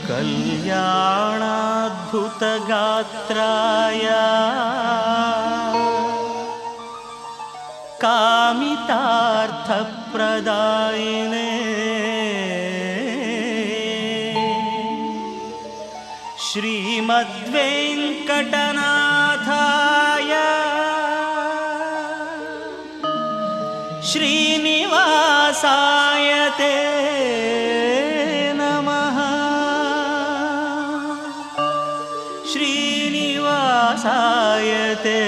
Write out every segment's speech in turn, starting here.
कल्याणाद्भुतगात्राय कामितार्थप्रदायिने श्रीमद्वेङ्कटनाथाय श्रीनिवासाय ते नमः। श्रीनिवासाय ते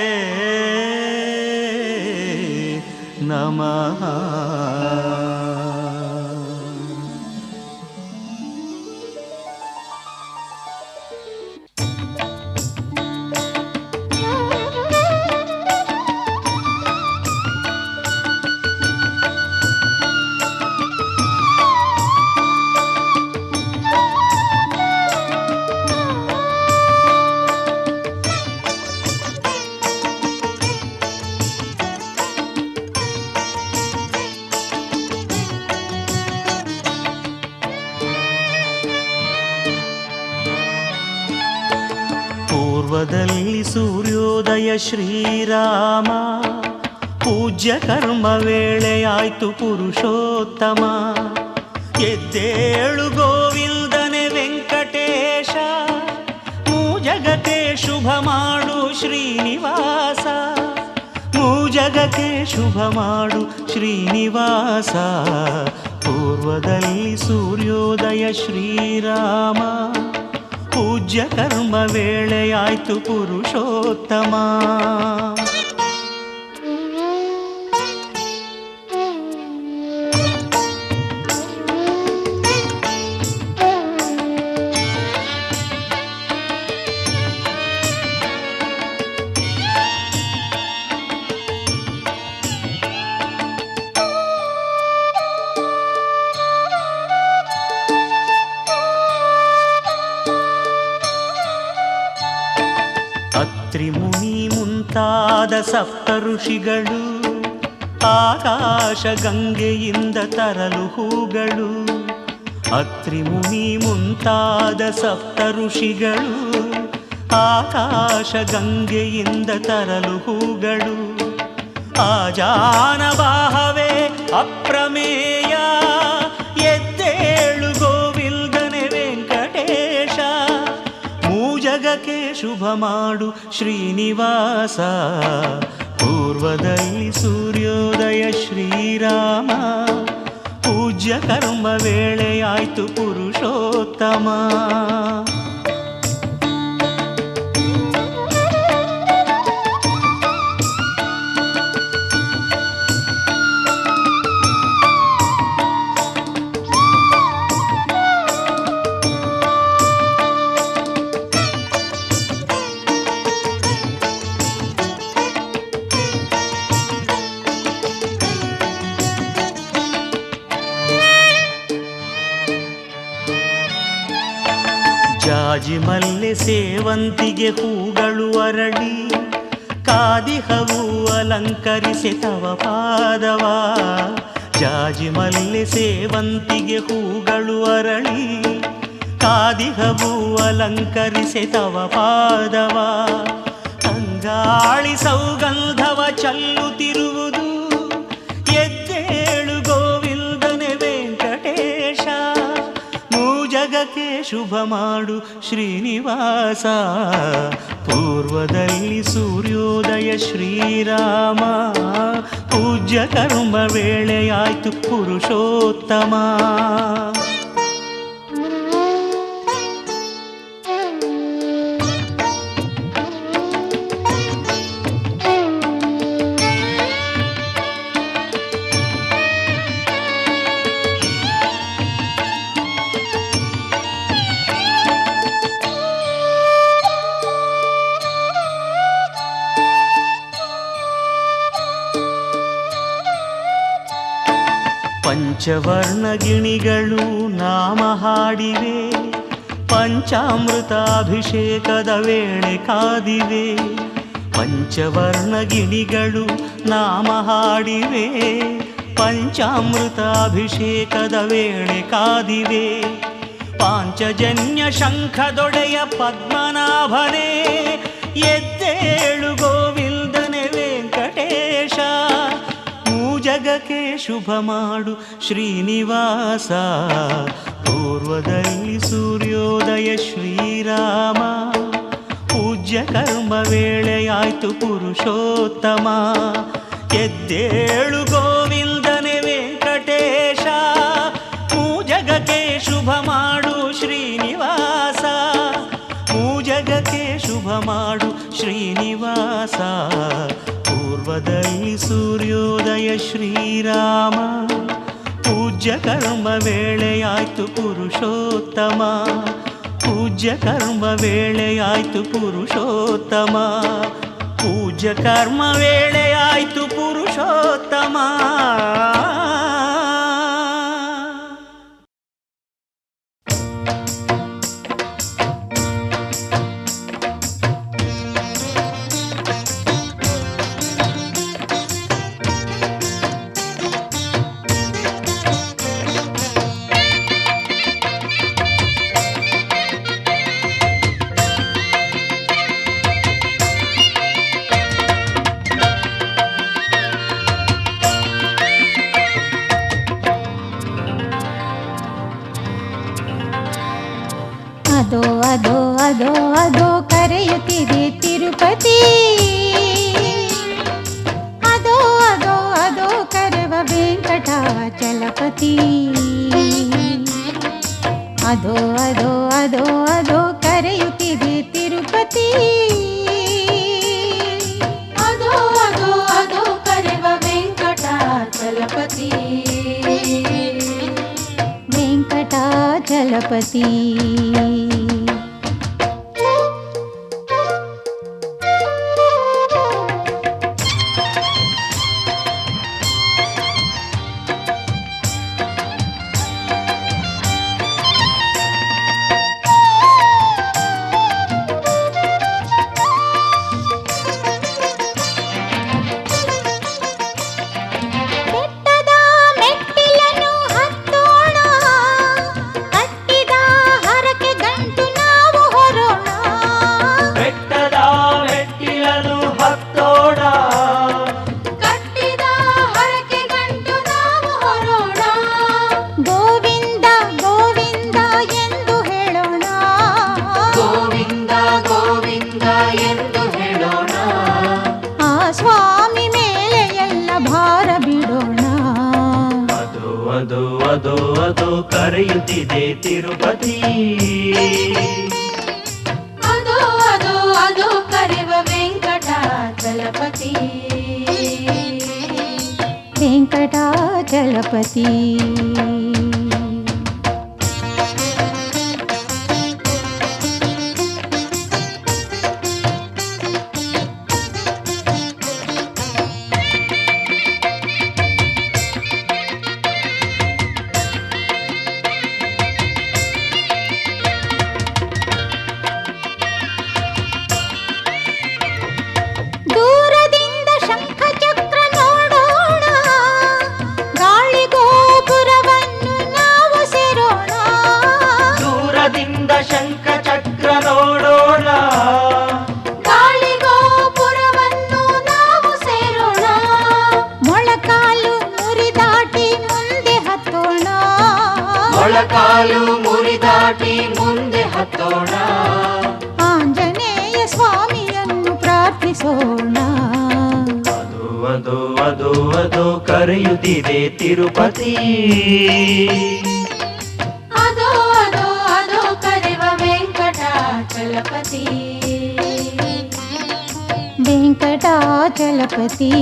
नमः। ಪೂರ್ವದಲ್ಲಿ ಸೂರ್ಯೋದಯ ಶ್ರೀರಾಮ, ಪೂಜ್ಯ ಕರ್ಮ ವೇಳೆಯಾಯ್ತು ಪುರುಷೋತ್ತಮ. ಎದ್ದೇಳು ಗೋವಿಂದನೆ ವೆಂಕಟೇಶ, ಮೂಜಗಕ್ಕೆ ಶುಭ ಮಾಡು ಶ್ರೀನಿವಾಸ. ಮೂಜಗಕ್ಕೆ ಶುಭ ಮಾಡು ಶ್ರೀನಿವಾಸ. ಪೂರ್ವದಲ್ಲಿ ಸೂರ್ಯೋದಯ ಶ್ರೀರಾಮ, ಪೂಜ್ಯ ಕರ್ಮ ವೇಳೆಯಾಯ್ತು ಪುರುಷೋತ್ತಮ. ತ್ರಿಮುನಿ ಮುಂತಾದ ಸಪ್ತ ಋಷಿಗಳು, ಆಕಾಶ ಗಂಗೆಯಿಂದ ತರಲು ಹೂಗಳು. ಅತ್ರಿಮುನಿ ಮುಂತಾದ ಸಪ್ತ ಋಷಿಗಳು, ಆಕಾಶ ಗಂಗೆಯಿಂದ ತರಲು ಹೂಗಳು. ಆಜಾನವಾಹವೇ ಅಪ್ರಮೇಯ, ಎದ್ದೇಳು ಗೋವಿಂದನೆ ವೆಂಕಟೇಶ. ಮೂಜಗಕ್ಕೆ ಶುಭ ಮಾಡು ಶ್ರೀನಿವಾಸ. ಪೂರ್ವದಲ್ಲಿ ಸೂರ್ಯೋದಯ ಶ್ರೀರಾಮ, ಪೂಜ್ಯ ಕರ್ಮ ವೇಳೆಯಾಯ್ತು ಪುರುಷೋತ್ತಮ. ಜಾಜಿ ಮಲ್ಲೆ ಸೇವಂತಿಗೆ ಹೂಗಳು ಅರಳಿ, ಕಾದಿಹವು ಅಲಂಕರಿಸಿ ತವ ಪಾದವ. ಜಾಜಿ ಮಲ್ಲೆ ಸೇವಂತಿಗೆ ಹೂಗಳು ಅರಳಿ, ಕಾದಿಹವು ಅಲಂಕರಿಸಿ ತವ ಪಾದವ. ಅಂಗಾಳಿ ಸೌಗಂಧವ ಚಲ್ಲುತ್ತಿರುವುದು, ಎದ್ದೇಳು ಗೋವಿಂದನೆ ವೆಂಕಟೇಶ. ಮೂಜಗಕ್ಕೆ ಶುಭ ಮಾಡು ಶ್ರೀನಿವಾಸ. ಪೂರ್ವದಲ್ಲಿ ಸೂರ್ಯೋದಯ ಶ್ರೀರಾಮ, ಪೂಜ್ಯ ಕರ್ಮ ವೇಳೆಯಾಯ್ತು ಪುರುಷೋತ್ತಮ. ಪಂಚವರ್ಣ ಗಿಣಿಗಳು ನಾಮ ಹಾಡಿವೆ, ಪಂಚಾಮೃತಾಭಿಷೇಕದ ವೇಳೆ ಕಾದಿವೆ. ಪಂಚವರ್ಣ ಗಿಣಿಗಳು ನಾಮ ಹಾಡಿವೆ, ಪಂಚಾಮೃತಾಭಿಷೇಕದ ವೇಳೆ ಕಾದಿವೆ. ಪಾಂಚಜನ್ಯ ಶಂಖದೊಡೆಯ ಪದ್ಮನಾಭನೇ, ಎದ್ದೇಳು ಗೋವಿಂದನೆ ವೆಂಕಟೇಶ. ಮೂಜಗಕ್ಕೆ ಶುಭ ಮಾಡು ಶ್ರೀನಿವಾಸ, ಪೂರ್ವದಲ್ಲಿ ಸೂರ್ಯೋದಯ ಶ್ರೀರಾಮ. ಪೂಜ್ಯ ಕರ್ಮ ವೇಳೆಯಾಯ್ತು ಪುರುಷೋತ್ತಮ, ಎದ್ದೇಳು ಗೋವಿಂದನೆ ವೆಂಕಟೇಶ. ಮೂಜಗಕ್ಕೆ ಶುಭ ಮಾಡು ಶ್ರೀನಿವಾಸ, ಮೂಜಗಕ್ಕೆ ಶುಭ ಮಾಡು ಶ್ರೀನಿವಾಸ. ಪೂರ್ವದಲ್ಲಿ ಸೂರ್ಯೋದಯ ಶ್ರೀರಾಮ, ಪೂಜ್ಯ ಕರ್ಮ ವೇಳೆಯಾಯ್ತು ಪುರುಷೋತ್ತಮ, ಪೂಜ್ಯ ಕರ್ಮ ವೇಳೆಯಾಯ್ತು ಪುರುಷೋತ್ತಮ, ಪೂಜ್ಯ ಕರ್ಮ ವೇಳೆಯಾಯ್ತು ಪುರುಷೋತ್ತಮ. ಅದೋ ಅದೋ ಅದೋ ಅದೋ ಕರೆಯುತ್ತಿದೆ ತಿರುಪತಿ, ಅದೋ ಅದೋ ಅದೋ ಕರೆವ ವೆಂಕಟಾಚಲಪತಿ. ಅದೋ ಅದೋ ಅದೋ ಅದೋ ಕರೆಯುತ್ತಿದೆ ತಿರುಪತಿ, ಅದೋ ಅದೋ ಅದೋ ಕರೆವ ವೆಂಕಟಾಚಲಪತಿ, ವೆಂಕಟಾಚಲಪತಿ. ಕರೆಯುತ್ತಿದೆ ತಿರುಪತಿ, ಅದೋ ಅದೋ ಅದೋ ಕರೆವ ವೆಂಕಟಾಚಲಪತಿ, ವೆಂಕಟಾಚಲಪತಿ. ಮೊಳಕಾಲು ಮುರಿದಾಟಿ ಮುಂದೆ ಹತ್ತೋಣ, ಆಂಜನೇಯ ಸ್ವಾಮಿಯನ್ನು ಪ್ರಾರ್ಥಿಸೋಣ. ಅದು ಅದು ಅದು ಅದು ಕರೆಯುತ್ತಿದೆ ತಿರುಪತಿ, ಅದೋ ಅದೋ ಅದೋ ಕರೆವ ವೆಂಕಟಾಚಲಪತಿ, ವೆಂಕಟಾಚಲಪತಿ.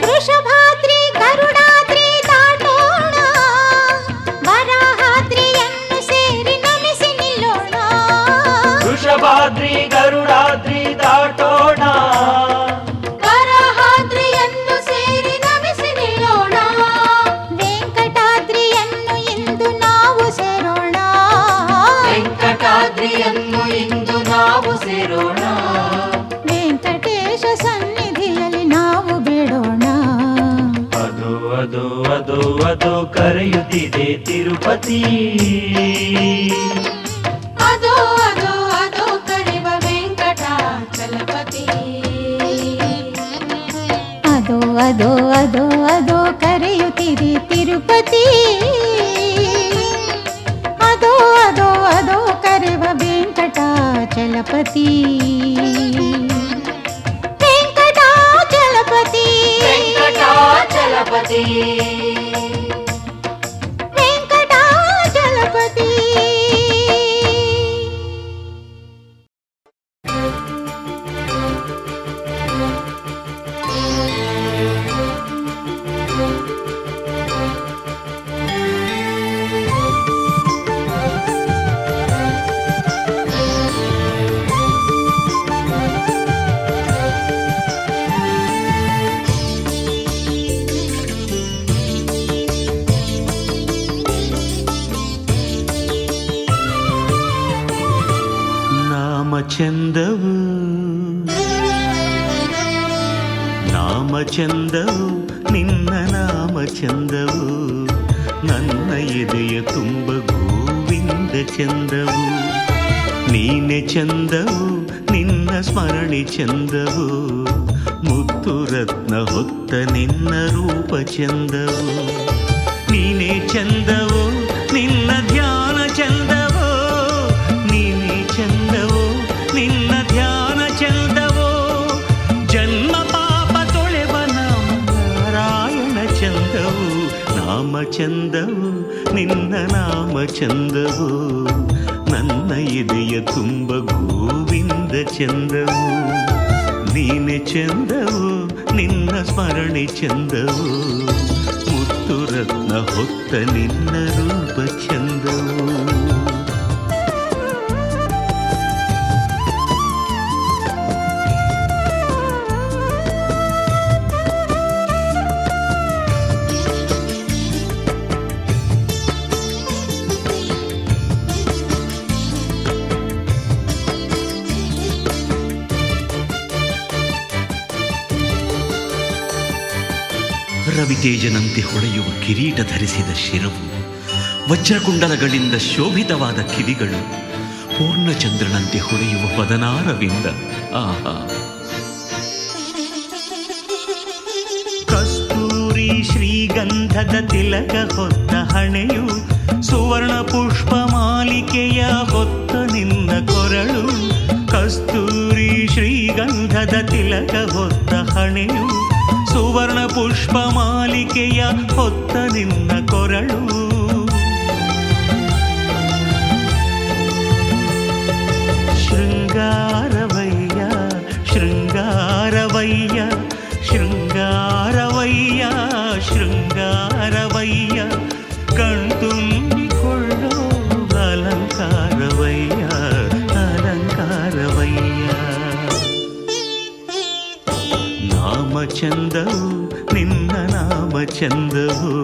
ವೃಷಭಾದ್ರಿ ಗರುಡಾದ್ರಿ ದಾಟೋಣ, ವರಾಹಾದ್ರಿಯನ್ನು ಸೇರಿ ನಮಿಸಿ ನಿಲ್ಲೋಣ. ವೃಷಭಾದ್ರಿ ಗರುಡಾದ್ರಿ ದಾಟೋಣ, ವೆಂಕಟಾದ್ರಿಯನ್ನು ಇಂದು ನಾವು ಸೇರೋಣ. ವೆಂಕಟೇಶ ಸನ್ನಿಧಿಯಲ್ಲಿ ನಾವು ಬೇಡೋಣ. ಅದು ಅದು ಅದು ಅದು ಕರೆಯುತ್ತಿದೆ ತಿರುಪತಿ. ಅದೋ ಅದೋ ಅದೋ ಕರೆವ ವೆಂಕಟಾಚಲಪತಿ. ಅದೋ ಅದೋ ಅದೋ ಅದೋ ಕರೆಯುತ್ತಿದೆ ತಿರುಪತಿ. ಅದೋ ಅದೋ ಅದೋ ಕರೆವ ವೆಂಕಟಾಚಲಪತಿ. ವೆಂಕಟಾಚಲಪತಿ ವೆಂಕಟಾಚಲಪತಿ ವೆಂಕಟಾಚಲಪತಿ. ಚಂದವು ನಾಮ ಚಂದವು ನಿನ್ನ ನಾಮ ಚಂದವು ನನ್ನ ಎದೆಯ ತುಂಬ ಗೋವಿಂದ ಚಂದವು ನೀನೆ ಚಂದವು ನಿನ್ನ ಸ್ಮರಣೆ ಚಂದವು ಮುತ್ತು ರತ್ನ ಹೊತ್ತ ನಿನ್ನ ರೂಪ ಚಂದವು ನೀನೆ ಚಂದವು ನಿನ್ನ ಧ್ಯಾನ ಚಂದವು ನೀನೆ ಚಂದವು ನಿನ್ನ ಧ್ಯಾನ ಚಂದವೋ ಜನ್ಮ ಪಾಪ ತೊಳೆವ ನಾರಾಯಣ ಚಂದವು ನಾಮ ಚಂದವು ನಿನ್ನ ನಾಮ ಚಂದವು ನನ್ನ ಎದೆಯ ತುಂಬ ಗೋವಿಂದ ಚಂದವು ನೀನೆ ಚಂದವು ನಿನ್ನ ಸ್ಮರಣೆ ಚಂದವು ಮುತ್ತು ರತ್ನ ಹೊತ್ತ ನಿನ್ನ ರೂಪ ಚಂದವು ರವಿತೇಜನಂತೆ ಹೊಳೆಯುವ ಕಿರೀಟ ಧರಿಸಿದ ಶಿರವು ವಜ್ರಕುಂಡಲಗಳಿಂದ ಶೋಭಿತವಾದ ಕಿವಿಗಳು ಪೂರ್ಣಚಂದ್ರನಂತೆ ಹೊಳೆಯುವ ಪದನಾರವಿಂದ ಆಹಾ ಕಸ್ತೂರಿ ಶ್ರೀಗಂಧದ ತಿಲಕ ಹೊತ್ತ ಹಣೆಯು ಸುವರ್ಣ ಪುಷ್ಪ ಮಾಲಿಕೆಯ ಹೊತ್ತ ನಿನ್ನ ಕೊರಳು ಕಸ್ತೂರಿ ಶ್ರೀಗಂಧದ ತಿಲಕ ಹೊತ್ತ ಹಣೆಯು ಸುವರ್ಣ ಪುಷ್ಪ ಮಾಲಿಕೆಯ ಹೊತ್ತ ನಿನ್ನ ಕೊರಳು ಶೃಂಗಾರವಯ್ಯ ಶೃಂಗಾರವಯ್ಯ ಶೃಂಗಾರವಯ್ಯ ಶೃಂಗಾರವಯ್ಯ ಕಣ್ತುಂಬಿಕೊಳ್ಳೋ ಅಲಂಕಾರವಯ್ಯ ಅಲಂಕಾರವಯ್ಯ ನಾಮ ಚಂದವು ನಿನ್ನ ನಾಮ ಚಂದವು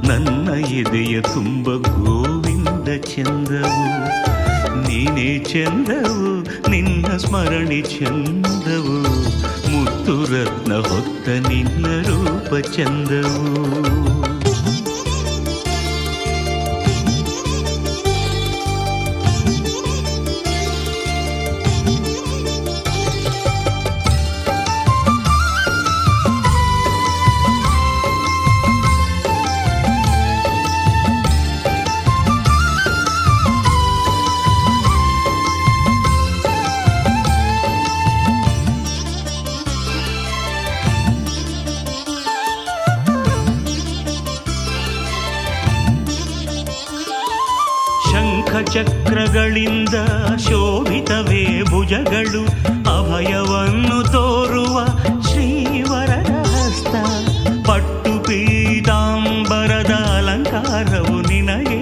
ನನ್ನ ಎದೆಯ ತುಂಬ ಗೋವಿಂದ ಚಂದವು ನೀನೇ ಚಂದವು ನಿನ್ನ ಸ್ಮರಣೆ ಚಂದವು ಮುತ್ತು ರತ್ನ ಹೊತ್ತ ನಿನ್ನ ರೂಪ ಚಂದವು ಚಕ್ರಗಳಿಂದ ಶೋಭಿತವೇ ಭುಜಗಳು ಅಭಯವನ್ನು ತೋರುವ ಶ್ರೀವರರ ಹಸ್ತ ಪಟ್ಟು ಪೀತಾಂಬರದ ಅಲಂಕಾರವು ನಿನಗೆ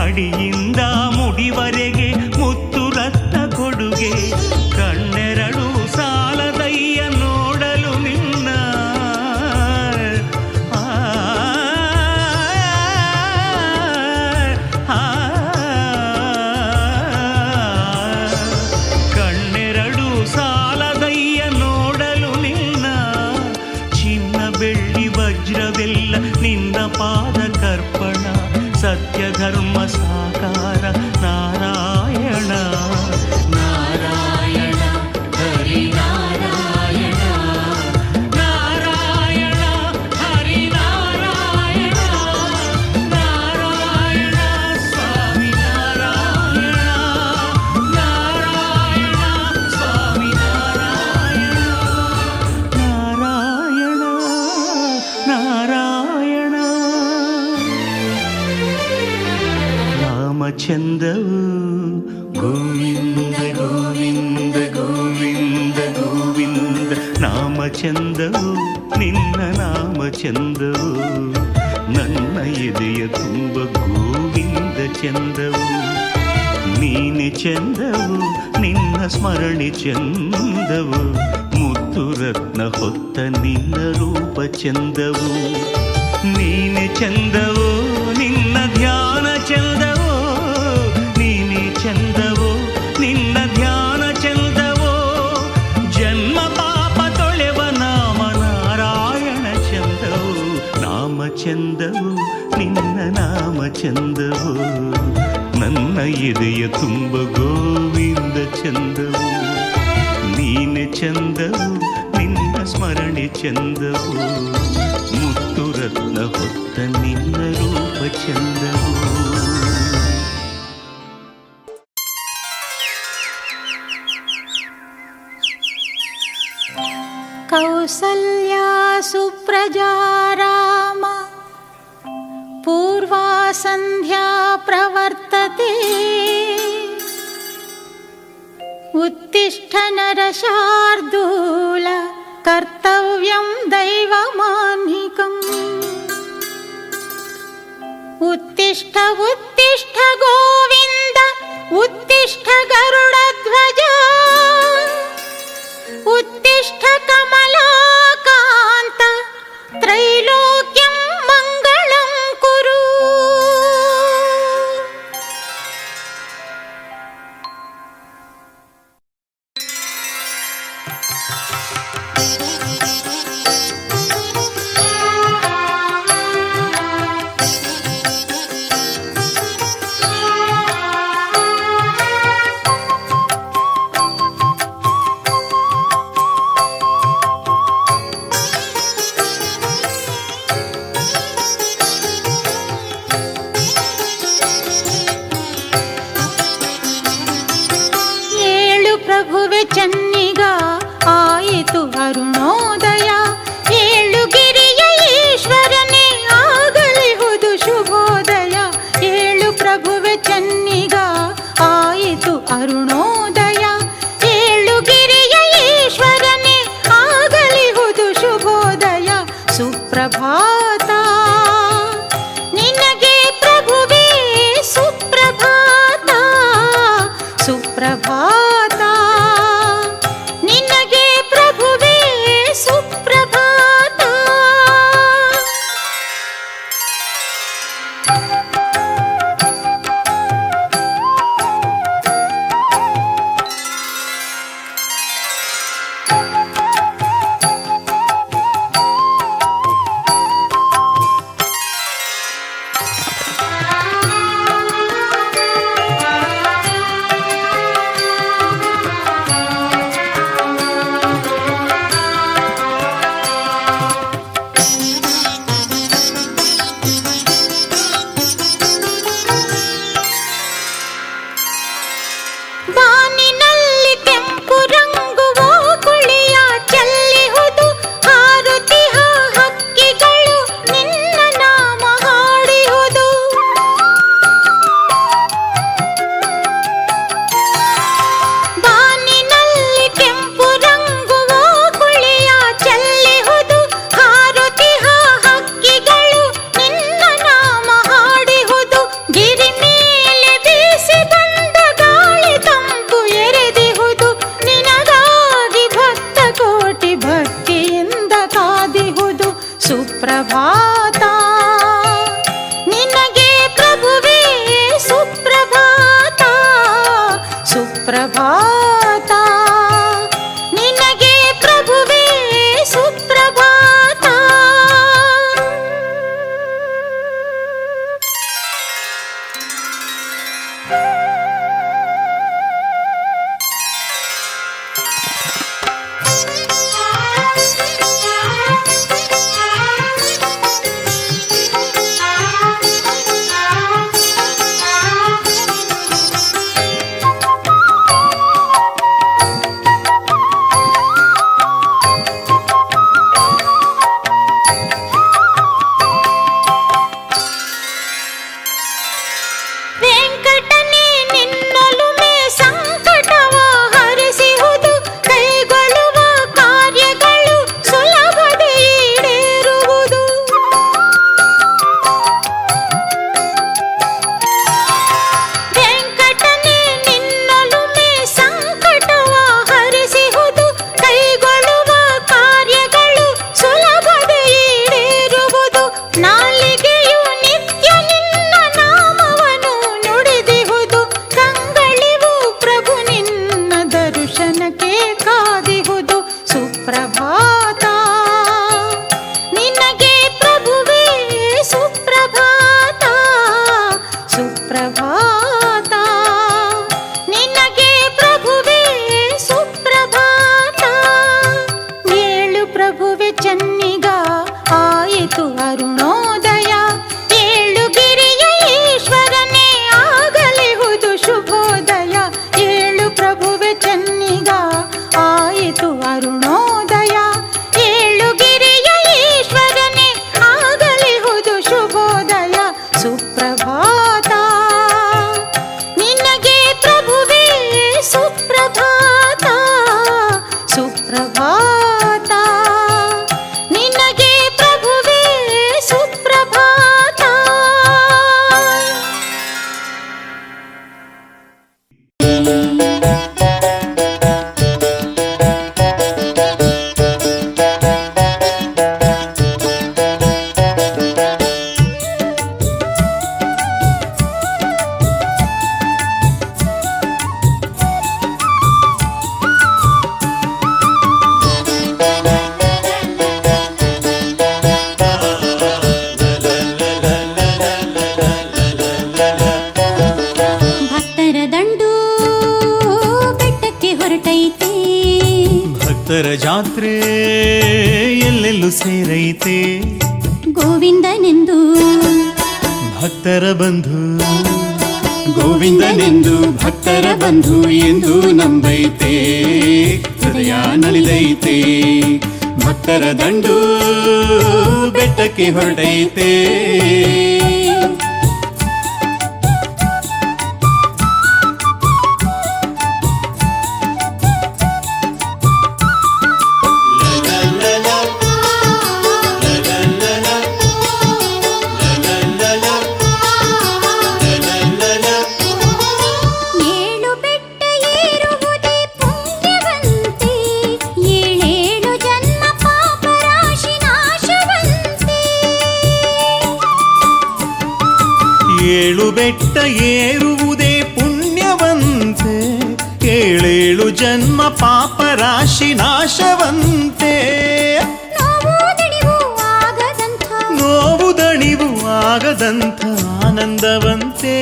ಅಡಿಯಿಂದ ಮುಡಿವರೆಗೆ ಮುತ್ತು ರತ್ನ ಕೊಡುಗೆ ಕಣ್ಣೆರಡು ಸಾಲದಯ್ಯ ನೋಡಲು ನಿನ್ನ ಧರ್ಮ ಸಾಕಾರ ನಾರಾಯಣ ನಾರಾಯಣ ಹರಿ ನಾರಾಯಣ ನಾರಾಯಣ ಹರಿ ನಾರಾಯಣ ನಾರಾಯಣ ಸ್ವಾಮಿ ನಾರಾಯಣ ನಾರಾಯಣ ಸ್ವಾಮಿ ನಾರಾಯಣ ನಾರಾಯಣ ನಾರಾಯಣ ನಾಮಚಂದವು ಗೋವಿಂದ ಗೋವಿಂದ ಗೋವಿಂದ ಗೋವಿಂದ ನಾಮಚಂದವು ನಿನ್ನ ನಾಮಚಂದವು ನನ್ನ ಎದೆಯ ತುಂಬ ಗೋವಿಂದ ಚಂದವು ನೀನೆ ಚಂದವು ನಿನ್ನ ಸ್ಮರಣೆ ಚಂದವು ಮುತ್ತು ರತ್ನ ಹೊತ್ತ ನಿನ್ನ ರೂಪ ಚಂದವು ನೀನೆ ಚಂದವು ನಿನ್ನ ಧ್ಯಾನ ಚಂದವು ನೀನೆ ಚಂದವು ನಿನ್ನ ಧ್ಯಾನ ಚಂದವು ಜನ್ಮ ಪಾಪ ತೊಳೆವ ನಾಮ ನಾರಾಯಣ ಚಂದವು ನಾಮ ಚಂದವು ನಿನ್ನ ನಾಮ ಚಂದವು ನನ್ನ ಎದೆಯ ತುಂಬ ಗೋವಿಂದ ಚಂದವು ನೀನೆ ಚಂದವು ನಿನ್ನ ಸ್ಮರಣೆ ಚಂದವು ಮುತ್ತು ರತ್ನ ಹೊತ್ತ ನಿನ್ನ ರೂಪ ಚಂದವು ಕೌಸಲ್ಯಾ ಸುಪ್ರಜಾ ರಾಮ ಪೂರ್ವಾ ಸಂಧ್ಯಾ ಪ್ರವರ್ತತೆ ಉತ್ತಿಷ್ಠ ನರಶಾರ್ದೂಲ ಕರ್ತವ್ಯಂ ದೈವಮಾನ್ಹಿಕಂ ಉತ್ತಿಷ್ಠ ಉತ್ತಿಷ್ಠ ಗೋವಿಂದ ಉತ್ತಿಷ್ಠ ಗರುಡಧ್ವಜ ಉತ್ತಿಷ್ಠ ಕಮಲಾಕಾಂತ ತ್ರೈಲೋಕ್ಯಂ ಮಂಗಳಂ ಕುರು ಪ್ರಭುವೆ ಚನ್ನಿಗ ಆಯಿತು ಅರುಣೋದಯ ಏಳುಗಿರಿಯ ಈಶ್ವರನೇ ಆಗಲಿಹುದು ಶುಭೋದಯ ಏಳು ಪ್ರಭುವೆ ಚನ್ನಿಗ ಆಯಿತು ಅರುಣೋದಯ ಏಳುಗಿರಿಯ ಈಶ್ವರನೇ ಆಗಲಿಹುದು ಶುಭೋದಯ ಸುಪ್ರಭಾತ ನಿನಗೆ ಪ್ರಭುವೇ ಸುಪ್ರಭಾತ ಸುಪ್ರಭಾತ ಸುಪ್ರಭಾತ ನಿನಗೆ ಪ್ರಭುವೇ ಸುಪ್ರಭಾತ ಸುಪ್ರಭಾತ ನಿನಗೆ ಪ್ರಭುವೇ ಸುಪ್ರಭಾತ ಪ್ರಭುವೇ ಸುಪ್ರಭಾತ. ಏಳು ಪ್ರಭುವೆ ಚನ್ನಿಗ ಆಯಿತು ಅರುಣೋದಯ. ಏಳು ಗಿರಿಯ ಈಶ್ವರನೇ ಆಗಲಿಹುದು ಶುಭೋದಯ. ಏಳು ಪ್ರಭುವೆ ಚನ್ನಿಗ ಆಯಿತು ಅರುಣೋದಯ. ಏಳು ಗಿರಿಯ ಈಶ್ವರನೇ ಆಗಲಿಹುದು ಶುಭೋದಯ. ಸುಪ್ರಭಾತ ನಿನಗೆ ಪ್ರಭುವೇ ಸುಪ್ರಭಾತ. ಸುಪ್ರಭಾತ ನಿನಗೆ ಪ್ರಭುವೇ ಸುಪ್ರಭಾತ. ಭಕ್ತರ ದಂಡು ಬೆಟ್ಟಕ್ಕೆ ಹೊರಟೈತೆ. ಭಕ್ತರ ಜಾತ್ರೆ ಎಲ್ಲೆಲ್ಲೂ ಸೇರೈತೆ. ಗೋವಿಂದನೆಂದು ಭಕ್ತರ ಬಂಧು ಗೋವಿಂದನೆಂದು ಭಕ್ತರ ಬಂಧು ಎಂದು ನಂಬೈತೆ. ಹೃದಯ ನಲಿದೈತೆ. ಭಕ್ತರ ದಂಡು ಬೆಟ್ಟಕ್ಕೆ ಹೊರಟೈತೆ. ಏಳು ಬೆಟ್ಟ ಏರುವುದೇ ಪುಣ್ಯವಂತೆ. ಏಳೇಳು ಜನ್ಮ ಪಾಪ ರಾಶಿ ನಾಶವಂತೆ. ಏಳು ಬೆಟ್ಟ ಏರುವುದೇ ಪುಣ್ಯವಂತೆ. ಏಳೇಳು ಜನ್ಮ ಪಾಪ ರಾಶಿ ನಾಶವಂತೆ. ನೋವು ದಣಿವು ಆಗದಂಥ ಆನಂದವಂತೆ.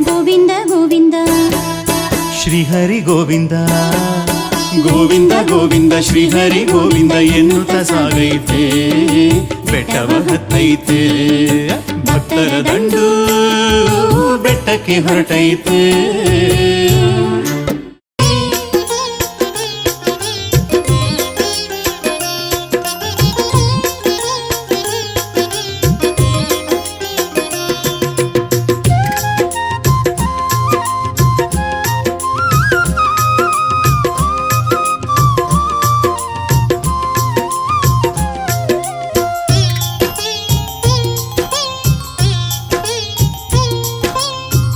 ಗೋವಿಂದ ಗೋವಿಂದ ಶ್ರೀಹರಿ ಗೋವಿಂದ ಗೋವಿಂದ ಗೋವಿಂದ ಶ್ರೀಹರಿ ಗೋವಿಂದ ಎನ್ನುತ್ತ ಸಾಗೈತೆ. ಬೆಟ್ಟವ ಹತ್ತೈತೆ. ಭಕ್ತರ ದಂಡು ಬೆಟ್ಟಕ್ಕೆ ಹೊರಟೈತೆ.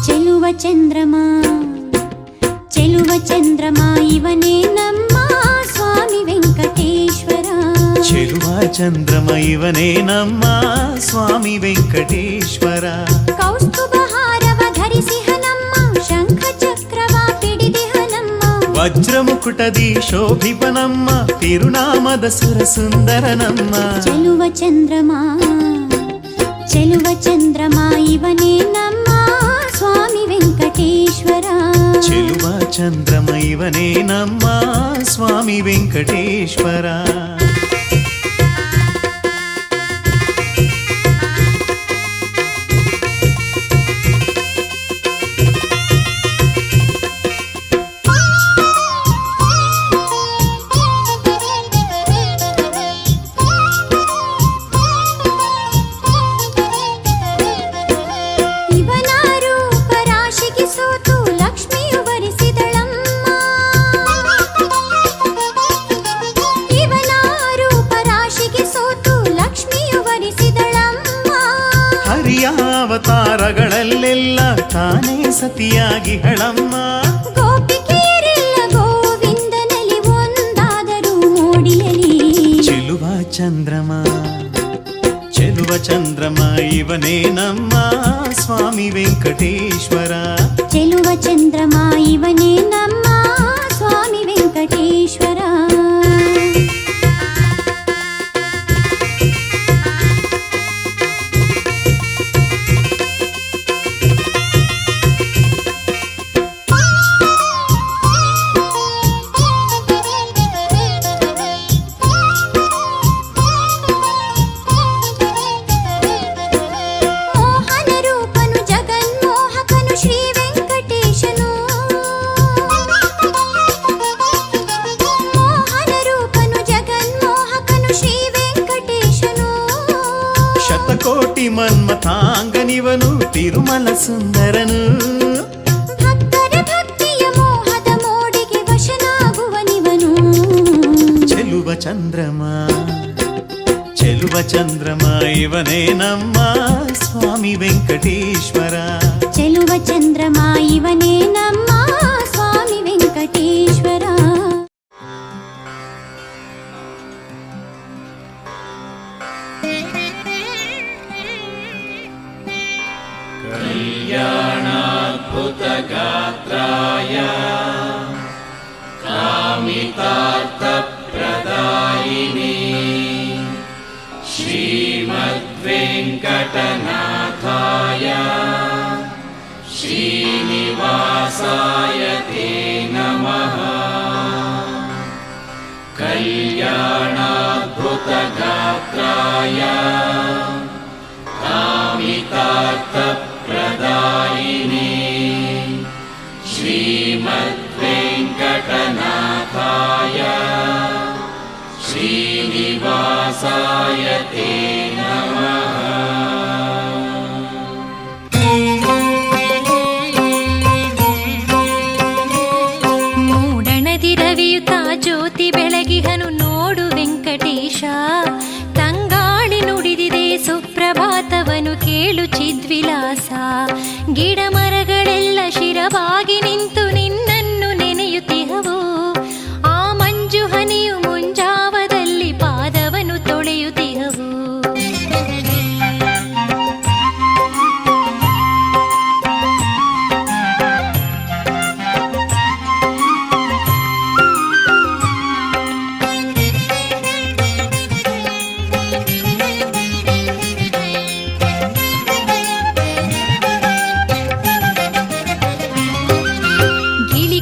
ಚೆಲುವ ಚಂದ್ರಮ ಚೆಲುವ ಚಂದ್ರಮ ಇವನೇ ನಮ್ಮ ಸ್ವಾಮಿ ವೆಂಕಟೇಶ್ವರ. ಚೆಲುವ ಚಂದ್ರಮ ಇವನೇ ನಮ್ಮ ಸ್ವಾಮಿ ವೆಂಕಟೇಶ್ವರ. ಕೌಸ್ತುಭ ಹಾರವ ಧರಿಸಿಹ ನಮ್ಮ ಶಂಖ ಚಕ್ರವ ಪಿಡಿದಿಹ ನಮ್ಮ. ವಜ್ರ ಮುಕುಟದಿ ಶೋಭಿಪ ನಮ್ಮ ತಿರುನಾಮದ ಸುರ ಸುಂದರ ನಮ್ಮ. ಚೆಲುವ ಚಂದ್ರಮ ಚೆಲುವ ಚಂದ್ರಮ ಇವನೇ ನಮ್ಮ ಸ್ವಾಮಿ ವೆಂಕಟೇಶ್ವರ. ಚೆಲುವ ಚಂದ್ರಮ ಇವನೇ ನಮ್ಮ ಸ್ವಾಮಿ ವೆಂಕಟೇಶ್ವರ. ಇವನಾರು ಪರಾಶಿಗೆ ಸೋತು ಲಕ್ಷ್ಮಿಯು ವರಿಸಿದಳಮ್ಮ. ಇವನಾರು ಪರಾಶಿಗೆ ಸೋತು ಲಕ್ಷ್ಮಿಯು ವರಿಸಿದಳಮ್ಮ. ಹರಿಯ ಅವತಾರಗಳಲ್ಲೆಲ್ಲ ತಾನೇ ಸತಿಯಾಗಿ ಹಳಮ್ಮ. ಗೋಪಿಕೆಯರೆಲ್ಲ ಗೋವಿಂದನಲ್ಲಿ ಒಂದಾದರೂ ಮೋಡಿಯಲಿ. ಚೆಲುವ ಚಂದ್ರಮ ಚೆಲುವ ಚಂದ್ರಮ ಇವನೇ ನಮ್ಮ ಸ್ವಾಮಿ ವೆಂಕಟೇಶ್ವರ. ಚೆಲುವ ಚಂದ್ರಮ ಇವನೇ ನಮ್ಮ ಸ್ವಾಮಿ ವೆಂಕಟೇಶ್ವರ. ಮನ್ಮಥಾಂಗನಿವನು ತಿರುಮಲ ಸುಂದರನು. ಭಕ್ತರ ಭಕ್ತಿಯ ಮೋಹದ ಮೋಡಿಗೆ ವಶನಾಗುವನಿವನು. ಚೆಲುವ ಚಂದ್ರಮ ಚೆಲುವ ಚಂದ್ರಮ ಇವನೇ ನಮ್ಮ ಸ್ವಾಮಿ ವೆಂಕಟೇಶ್ವರ. ಚೆಲುವ ಚಂದ್ರಮ ಇವನೇ ನಮ್ಮ ಸ್ವಾಮಿ ವೆಂಕಟೇಶ್ವರ. ಗಾತ್ರಾಯ ಕಾಮಿತಾರ್ಥಪ್ರದಾಯಿನಿ ಶ್ರೀಮದ್ವೆಂಕಟನಾಥಾಯ ಶ್ರೀನಿವಾಸಾಯ ತೇ ನಮಃ. ಕಲ್ಯಾಣಾದ್ಭುತಗಾತ್ರಾಯ ಕಾಮಿತಾರ್ಥಪ್ರದಾಯಿನಿ ಶ್ರೀಮದ್ವೆಂಕಟನಾಥಾಯ ಶ್ರೀನಿವಾಸಾಯ ತೇ ನಮಃ. ಮೂಡಣದಿ ರವಿಯುತ ಜ್ಯೋತಿ ಬೆಳಗಿಹನು ನೋಡು ವೆಂಕಟೇಶ. ತಂಗಾಳಿ ನುಡಿದಿದೆ ಸುಪ್ರಭಾತವನು ಕೇಳು ಚಿದ್ವಿಲಾಸ. ಗಿಡ ಮರಗಳೆಲ್ಲ ಶಿರವಾಗಿ ನಿಂತು ನಿನ್ನನ್ನು ನೆನೆಯುತ್ತಿಹವು. ಆ ಮಂಜು ಹನಿಯು ಮುಂಜಾವದಲ್ಲಿ ಪಾದವನ್ನು ತೊಳೆಯುತ್ತಿಹವು.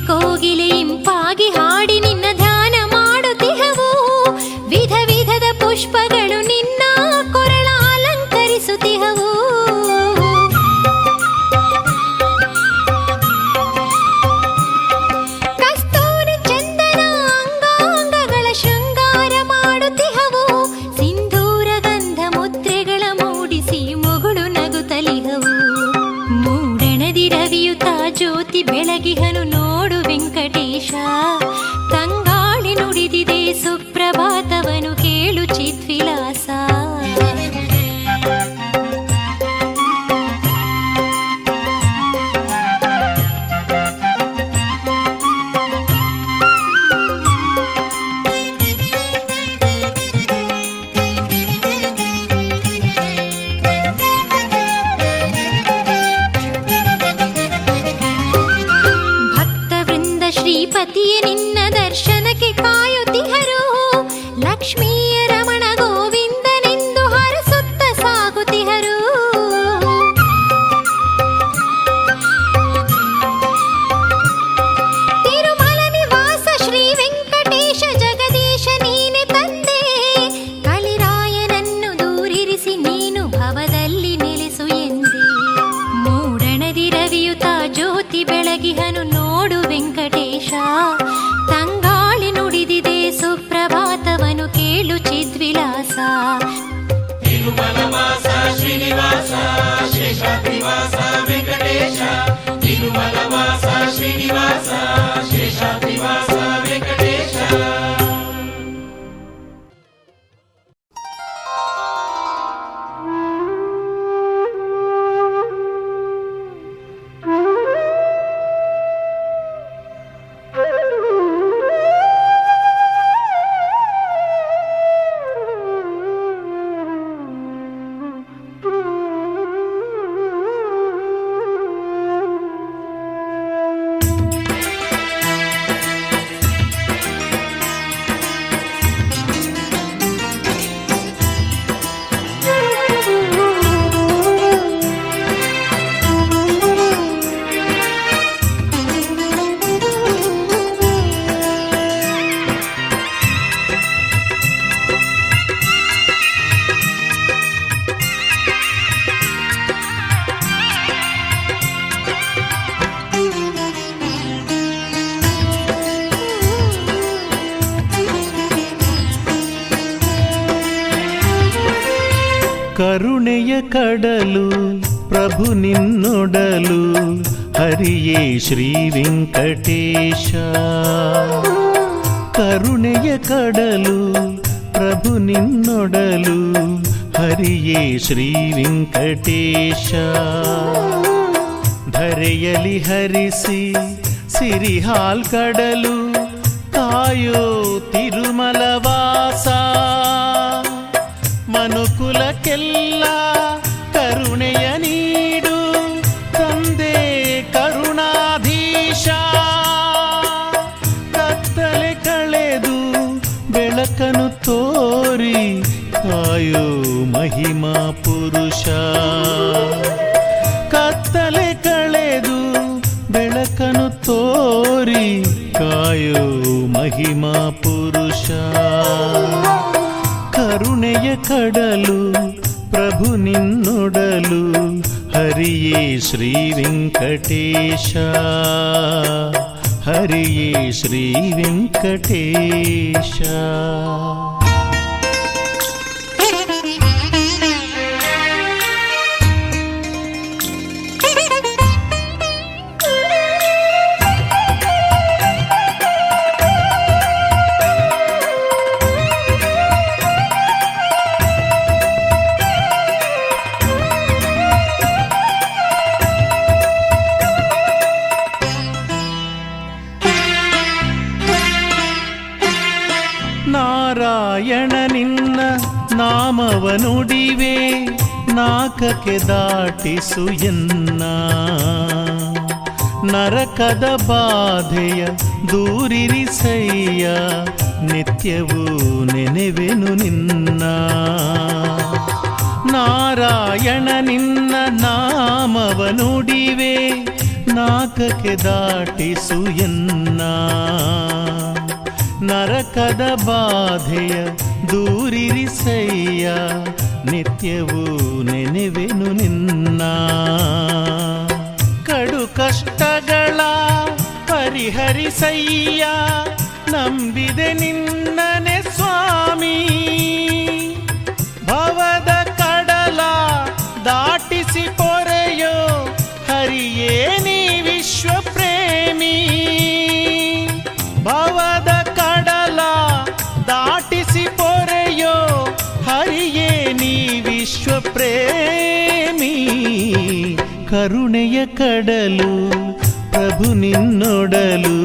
ಕೋಗಿಲೆ ಇಂಪಾಗಿ ಹಾಡಿ ನಿನ್ನ ಧ್ಯಾನ ಮಾಡುತ್ತಿಹವು. ವಿಧ ವಿಧದ ಪುಷ್ಪಗಳು ನಿನ್ನ ಕೊರಳ ಅಲಂಕರಿಸುತ್ತಿಹವು. ಕಸ್ತೂರಿ ಚಂದನ ಅಂಗಾಂಗಗಳ ಶೃಂಗಾರ ಮಾಡುತ್ತಿಹವು. ಸಿಂಧೂರ ಗಂಧ ಮುದ್ರೆಗಳ ಮೂಡಿಸಿ ಮುಗುಳು ನಗುತ್ತಲಿಹವು. ಮೂಡಣದಿ ರವಿಯುತ ಜ್ಯೋತಿ ಬೆಳಗಿಹನು ನೋಡು ವೆಂಕಟೇಶ. ತಂಗಾಳಿ ನುಡಿದಿದೆ ಸುಪ್ರಭಾತವನು ಕೇಳು ಚಿದ್ವಿಲಾಸ. ಶ್ರೀಪತಿಯೇ ನಿನ್ನ ದರ್ಶನಕ್ಕೆ ಕಾಯುತ್ತಿಹರು. ಲಕ್ಷ್ಮೀಯ ರಮಣ ಗೋವಿಂದನೆಂದು ಹರಸುತ್ತ ಸಾಗುತ್ತಿಹರು. ತಿರುಮಲ ನಿವಾಸ ಶ್ರೀ ವೆಂಕಟೇಶ ಜಗದೀಶ ನೀನೆ ತಂದೆ. ಕಲಿರಾಯನನ್ನು ದೂರಿರಿಸಿ ನೀನು ಭವದಲ್ಲಿ ನೆಲೆಸು ಎಂದೆ. ಮೂಡಣದಿ ರವಿಯುತ ಜ್ಯೋತಿ ಬೆಳಗಿಹನು ನೋಡು ವೆಂಕಟೇಶ. ತಂಗಾಳಿ ನುಡಿದಿದೆ ಸುಪ್ರಭಾತವನು ಕೇಳು ಚಿದ್ವಿಲಾಸ. ತಿರುಮಲವಾಸ ಶ್ರೀನಿವಾಸ ಶೇಷಾದ್ರಿವಾಸ ವೆಂಕಟೇಶ. ತಿರುಮಲವಾಸ ಶ್ರೀನಿವಾಸ ಶೇಷಾದ್ರಿವಾಸ ವೆಂಕಟೇಶ. ಕರುಣೆಯ ಕಡಲು ಪ್ರಭು ನಿನ್ನೊಡಲು ಹರಿಯೇ ಶ್ರೀ ವೆಂಕಟೇಶ. ಕರುಣೆಯ ಕಡಲು ಪ್ರಭು ನಿನ್ನೊಡಲು ಹರಿಯೇ ಶ್ರೀ ವೆಂಕಟೇಶ. ಧರೆಯಲಿ ಹರಿಸಿ ಸಿರಿಹಾಲ್ ಕಡಲು ಕಾಯೋ ತಿರುಮಲವಾಸ. ಮನುಕುಲಕ್ಕೆಲ್ಲ ಕರುಣೆಯ ನೀಡು ತಂದೆ ಕರುಣಾಧೀಶ. ಕತ್ತಲೆ ಕಳೆದು ಬೆಳಕನು ತೋರಿ ಕಾಯೋ ಮಹಿಮಾ ಪುರುಷ. ಕತ್ತಲೆ ಕಳೆದು ಬೆಳಕನು ತೋರಿ ಕಾಯೋ ಮಹಿಮಾ ಪುರುಷ. ಕರುಣೆಯ ಕಡಲು ಪ್ರಭು ನಿನ್ನೊಡಲು ಹರಿಯೇ ಶ್ರೀ ವೆಂಕಟೇಶ. ಹರಿಯೇ ಶ್ರೀ ವೆಂಕಟೇಶ. ನಾರಾಯಣ ನಿನ್ನ ನಾಮವ ನುಡಿವೆ ನಾಕಕ್ಕೆ ದಾಟಿಸು ಎನ್ನ. ನರಕದ ಬಾಧೆಯ ದೂರಿರಿಸಯ್ಯ ನಿತ್ಯವೂ ನೆನೆವೆನು ನಿನ್ನ. ನಾರಾಯಣ ನಿನ್ನ ನಾಮವ ನುಡಿವೆ ನಾಕಕ್ಕೆ ದಾಟಿಸು ಎನ್ನ. ನರಕದ ಬಾಧೆಯ ದೂರಿರಿಸಯ್ಯ ನಿತ್ಯವೂ ನೆನೆವೆನು ನಿನ್ನ. ಕಡು ಕಷ್ಟಗಳ ಪರಿಹರಿಸಯ್ಯ ನಂಬಿದೆ ನಿನ್ನನೆ ಸ್ವಾಮಿ. ಭವದ ಕಡಲ ದಾಟಿಸಿ ಪೊರೆಯೋ ಹರಿಯೇ ನೀ ವಿಶ್ವ ಪ್ರೇಮಿ. ಭವದ ಕಡಲ ದಾಟಿಸಿ ಪೊರೆಯೋ ಹರಿಯೇ ನೀ ವಿಶ್ವ ಪ್ರೇಮಿ. ಕರುಣೆಯ ಕಡಲು ಪ್ರಭು ನಿನ್ನೊಡಲು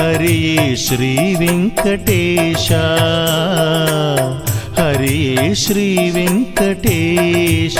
ಹರಿಯೇ ಶ್ರೀ ವೆಂಕಟೇಶ. ಹರಿಯೇ ಶ್ರೀ ವೆಂಕಟೇಶ.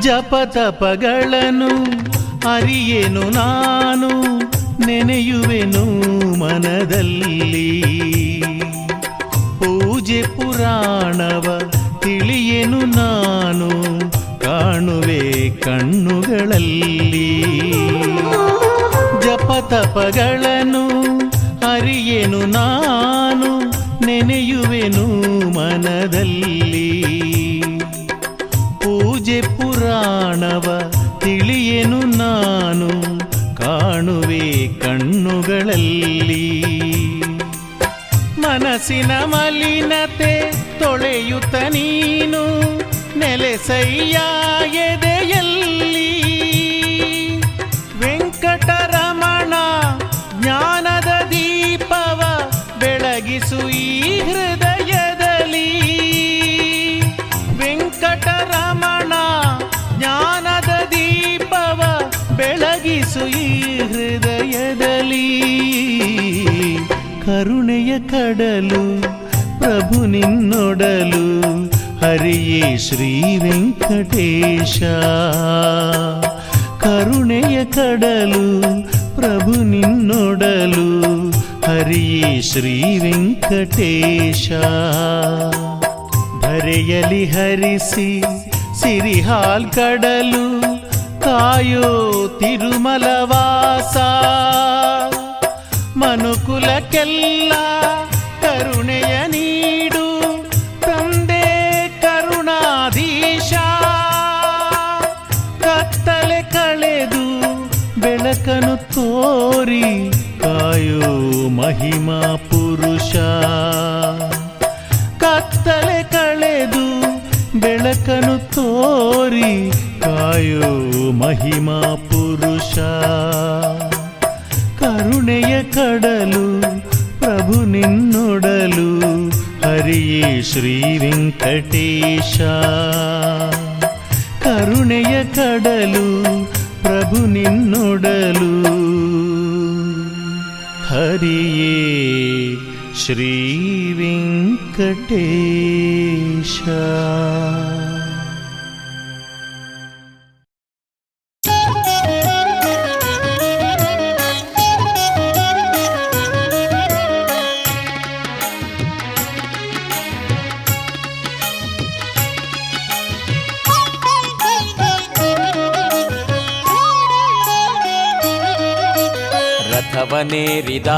ಜಪತಪಗಳನ್ನು ಅರಿಯೆನು ನಾನು ನೆನೆಯುವೆನು ಮನದಲ್ಲಿ. ಪೂಜೆ ಪುರಾಣವ ತಿಳಿಯೆನು ನಾನು ಕಾಣುವೆ ಕಣ್ಣುಗಳಲ್ಲಿ. ಜಪತಪಗಳನ್ನು ಅರಿಯೆನು ನಾನು ನೆನೆಯುವೆನು ಮನದಲ್ಲಿ. ಪೂಜೆ ಪುರಾಣವ ತಿಳಿಯೆನು ನಾನು ಕಾಣುವೆ ಕಣ್ಣುಗಳಲ್ಲಿ. ಮನಸ್ಸಿನ ಮಲಿನತೆ ತೊಳೆಯುತ್ತ ನೀನು ನೆಲೆಸಯ್ಯ ಎದೆಯಲ್ಲಿ. ವೆಂಕಟರಮಣ ಜ್ಞಾನದ ದೀಪವ ಬೆಳಗಿಸು ಈ ಹೃದಯದಲ್ಲಿ. ವೆಂಕಟರಮಣ ಜ್ಞಾನದ ದೀಪವ ಬೆಳಗಿಸು ಈ ಹೃದಯದಲ್ಲಿ. ಕರುಣೆಯ ಕಡಲು ಪ್ರಭು ನಿನ್ನೊಡಲು ಹರಿಯೇ ಶ್ರೀ ವೆಂಕಟೇಶ. ಕರುಣೆಯ ಕಡಲು ಪ್ರಭು ನಿನ್ನೊಡಲು ಹರಿಯೇ ಶ್ರೀ ವೆಂಕಟೇಶ. ಧರೆಯಲಿ ಹರಿಸಿ ಸಿರಿಹಾಲ್ ಕಡಲು ಕಾಯೋ ತಿರುಮಲವಾಸ. ಮನುಕುಲಕ್ಕೆಲ್ಲ ಕರುಣೆಯ ನೀಡು ತಂದೆ ಕರುಣಾಧೀಶ. ಕತ್ತಲೆ ಕಳೆದು ಬೆಳಕನು ತೋರಿ ಕಾಯೋ ಮಹಿಮಾ ಪುರುಷ. ಕತ್ತಲೆ ಕಳೆದು ಬೆಳಕನು ತೋರಿ ಕಾಯೋ ಮಹಿಮಾ ಪುರುಷ. ಕರುಣೆಯ ಕಡಲು ಪ್ರಭು ನಿನ್ನೊಡಲು ಹರಿಯೇ ಶ್ರೀ ವೆಂಕಟೇಶ. ಕರುಣೆಯ ಕಡಲು ಪ್ರಭು ನಿನ್ನೊಡಲು ಹರಿಯೇ ಶ್ರೀ ವೆಂಕಟೇಶ. ರಥವನೇರಿದ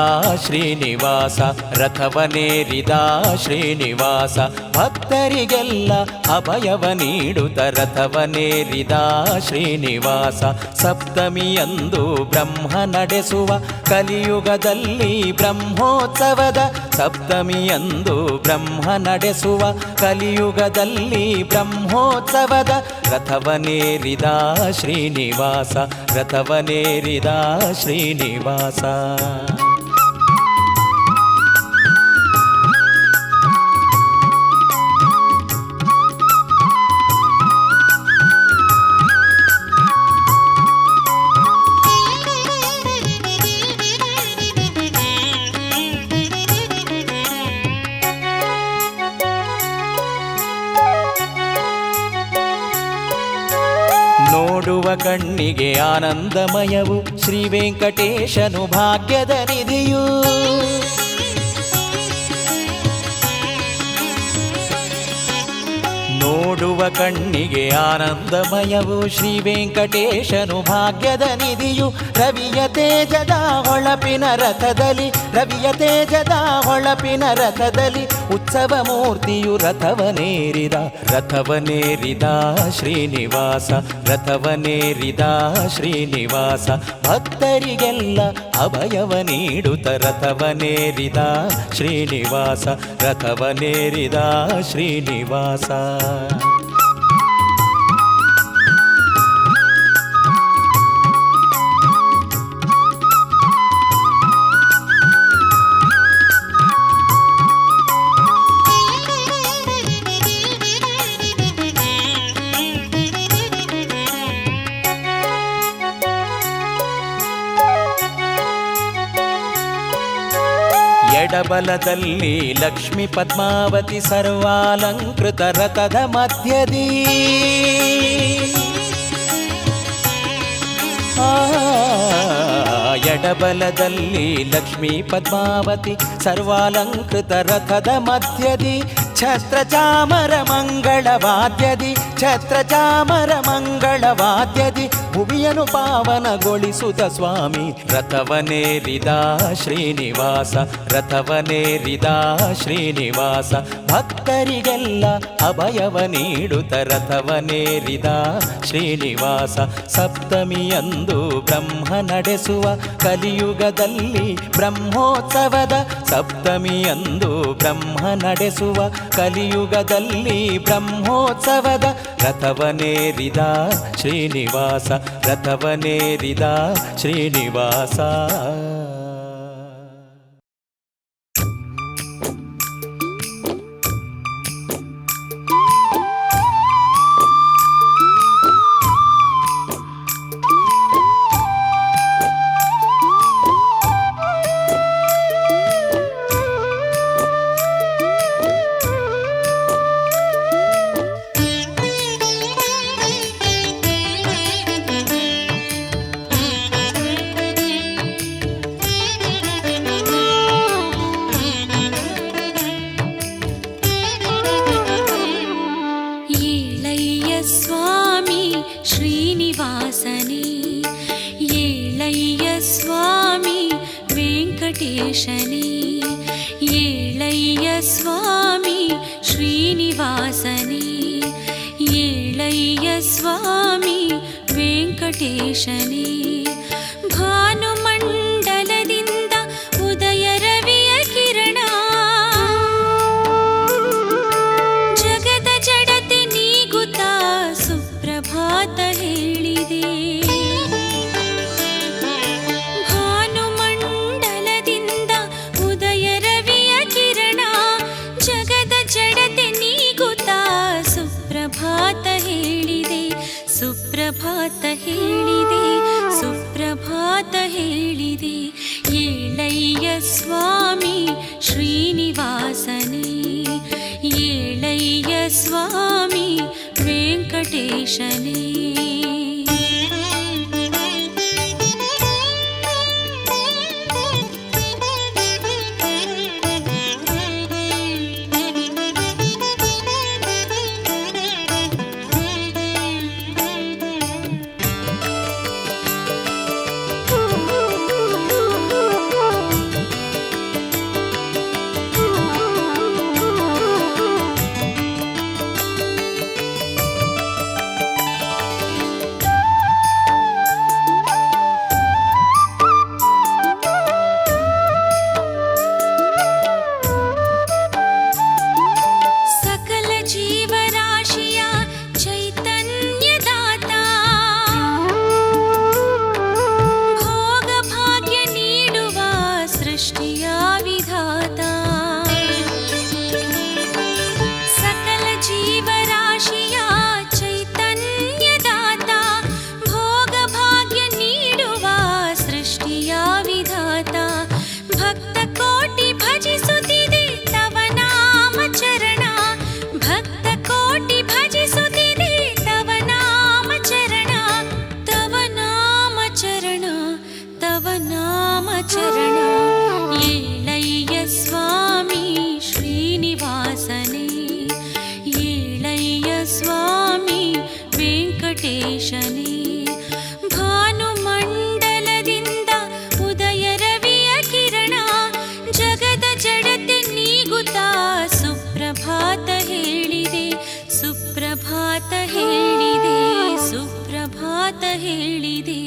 ಶ್ರೀನಿವಾಸ, ರಥವನೇರಿದ ಶ್ರೀನಿವಾಸ, ಭಕ್ತರಿಗೆಲ್ಲ ಅಭಯವ ನೀಡುತ್ತ ರಥವನೇರಿದ ಶ್ರೀನಿವಾಸ. ಸಪ್ತಮಿಯಂದು ಬ್ರಹ್ಮ ನಡೆಸುವ ಕಲಿಯುಗದಲ್ಲಿ ಬ್ರಹ್ಮೋತ್ಸವದ, ಸಪ್ತಮಿಯಂದು ಬ್ರಹ್ಮ ನಡೆಸುವ ಕಲಿಯುಗದಲ್ಲಿ ಬ್ರಹ್ಮೋತ್ಸವದ. ರಥವನೇರಿದ ಶ್ರೀನಿವಾಸ, ರಥವನೇರಿದ ಶ್ರೀನಿವಾಸ. ನೋಡುವ ಕಣ್ಣಿಗೆ ಆನಂದಮಯವು ಶ್ರೀ ವೆಂಕಟೇಶನು ಭಾಗ್ಯದ ನಿಧಿಯು. ನೋಡುವ ಕಣ್ಣಿಗೆ ಆನಂದಮಯವು ಶ್ರೀ ವೆಂಕಟೇಶನು ಭಾಗ್ಯದ ನಿಧಿಯು. ರವಿಯ ತೇಜದ ಹೊಳಪಿನ ರಥದಲ್ಲಿ, ರವಿಯ ತೇಜದ ಹೊಳಪಿನ ರಥದಲ್ಲಿ ಉತ್ಸವ ಮೂರ್ತಿಯು ರಥವನೇರಿದ, ರಥವನೇರಿದ ಶ್ರೀನಿವಾಸ, ರಥವನೇರಿದ ಶ್ರೀನಿವಾಸ. ಭಕ್ತರಿಗೆಲ್ಲ ಅಭಯವ ನೀಡುತ್ತ ರಥವನೇರಿದ ಶ್ರೀನಿವಾಸ, ರಥವನೇರಿದ ಶ್ರೀನಿವಾಸ. ಎಡಬಲದಲ್ಲಿ ಲಕ್ಷ್ಮೀ ಪದ್ಮಾವತಿ ಸರ್ವಾಲಂಕೃತ ರಥದ ಮಧ್ಯದಿ. ಎಡಬಲದಲ್ಲಿ ಲಕ್ಷ್ಮೀ ಪದ್ಮಾವತಿ ಸರ್ವಾಲಂಕೃತ ರಥದ ಮಧ್ಯದಿ. ಛತ್ರ ಚಾಮರ ಮಂಗಳವಾದ್ಯದಿ, ಛತ್ರ ಚಾಮರ ಮಂಗಳವಾದ್ಯದಿ ಭುವಿಯನ್ನು ಪಾವನಗೊಳಿಸುತ್ತ ಸ್ವಾಮಿ ರಥವನೇರಿದ ಶ್ರೀನಿವಾಸ, ರಥವನೇರಿದ ಶ್ರೀನಿವಾಸ. ಭಕ್ತರಿಗೆಲ್ಲ ಅಭಯವ ನೀಡುತ್ತ ರಥವನೇರಿದ ಶ್ರೀನಿವಾಸ. ಸಪ್ತಮಿಯಂದು ಬ್ರಹ್ಮ ನಡೆಸುವ ಕಲಿಯುಗದಲ್ಲಿ ಬ್ರಹ್ಮೋತ್ಸವದ, ಸಪ್ತಮಿಯಂದು ಬ್ರಹ್ಮ ನಡೆಸುವ ಕಲಿಯುಗದಲ್ಲಿ ಬ್ರಹ್ಮೋತ್ಸವದ. ರಥವನೇರಿದ ಶ್ರೀನಿವಾಸ, ರಥವನೇರಿದ ಶ್ರೀನಿವಾಸ. ವೆಂಕಟೇಶನೇ. ಭಾನುಮಂಡಲದಿಂದ ಉದಯ ರವಿಯ ಕಿರಣ, ಜಗದ ಜಡತೆ ನೀಗುತ್ತಾ ಸುಪ್ರಭಾತ ಹೇಳಿದೆ. ಭಾನುಮಂಡಲದಿಂದ ಉದಯ ರವಿಯ ಕಿರಣ, ಜಗದ ಜಡತೆ ನೀಗುತ್ತಾ ಸುಪ್ರಭಾತ ಹೇಳಿದೆ. ಸುಪ್ರಭಾತ ಹೇಳಿದೆ, ಸುಪ್ರಭಾತ ಹೇಳಿದೆ. ಏಳಯ್ಯ ಸ್ವಾಮಿ ಶ್ರೀನಿವಾಸನೇ, ಏಳಯ್ಯ ಸ್ವಾಮಿ ವೆಂಕಟೇಶನೇ. ವೆಂಕಟೇಶನೇ. ಭಾನುಮಂಡಲದಿಂದ ಉದಯ ರವಿಯ ಕಿರಣ, ಜಗದ ಜಡತೆ ನೀಗುತ್ತಾ ಸುಪ್ರಭಾತ ಹೇಳಿದೆ. ಸುಪ್ರಭಾತ ಹೇಳಿದೆ, ಸುಪ್ರಭಾತ ಹೇಳಿದೆ.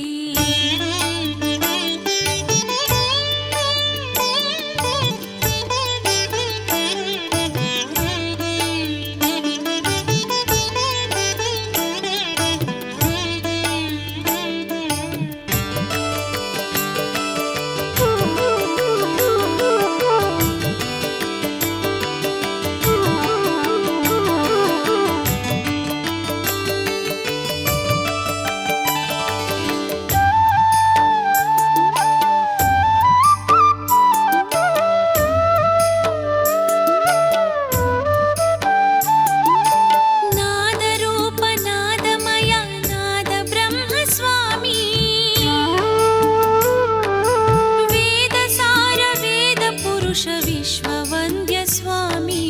ವಿಶ್ವವಂದ್ಯ ಸ್ವಾಮಿ,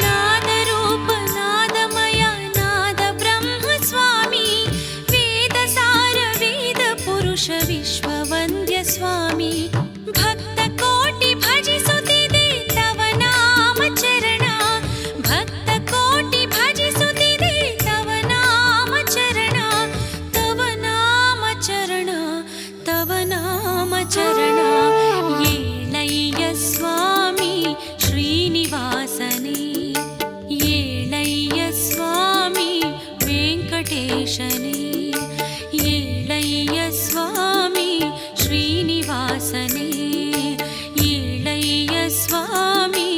ನಾದರೂಪ ನಾದಮಯ ನಾದ ಬ್ರಹ್ಮ ಸ್ವಾಮಿ, ವೇದ ಸಾರ ವೇದ ಪುರುಷ ವಿಶ್ವವಂದ್ಯ ಸ್ವಾಮಿ. ಭಕ್ತ ಕೋಟಿ ಭಜಿಸುತ್ತಿದೆ ತವ ನಾಮ ಚರಣ, ಭಕ್ತ ಕೋಟಿ ಭಜಿಸುತ್ತಿದೆ ತವ ನಾಮ ಚರಣ, ತವ ನಾಮ ಚರಣ, ತವ ನಾಮ ಚರಣ. ಏಳಯ್ಯ ಸ್ವಾಮಿ ಶ್ರೀನಿವಾಸನೇ, ಏಳಯ್ಯ ಸ್ವಾಮಿ ವೆಂಕಟೇಶನೇ, ಏಳಯ್ಯ ಸ್ವಾಮಿ ಶ್ರೀನಿವಾಸನೇ, ಏಳಯ್ಯ ಸ್ವಾಮಿ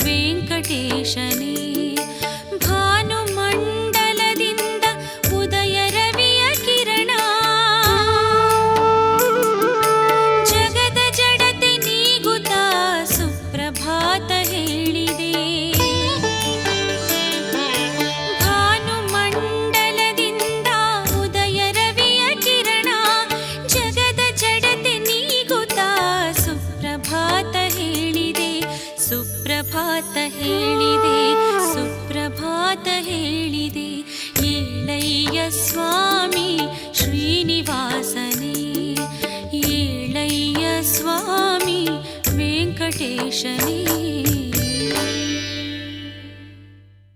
ವೆಂಕಟೇಶನೇ. ಭಾನುಮಂಡಲದಿಂದ ಉದಯ ರವಿಯ ಕಿರಣ, ಜಗದ ಜಡತೆ ನೀಗುತ್ತಾ ಸುಪ್ರಭಾತ ಹೇಳಿದೆ. ಭಾನುಮಂಡಲದಿಂದ ಉದಯ ರವಿಯ ಕಿರಣ, ಜಗದ ಜಡತೆ ನೀಗುತ್ತಾ ಸುಪ್ರಭಾತ ಹೇಳಿದೆ. ಸುಪ್ರಭಾತ ಹೇಳಿದೆ, ಸುಪ್ರಭಾತ ಹೇಳಿದೆ. ಏಳಯ್ಯ ಸ್ವಾಮಿ ಶ್ರೀನಿವಾಸನೇ, ಏಳಯ್ಯ ಸ್ವಾಮಿ ವೆಂಕಟೇಶನೇ.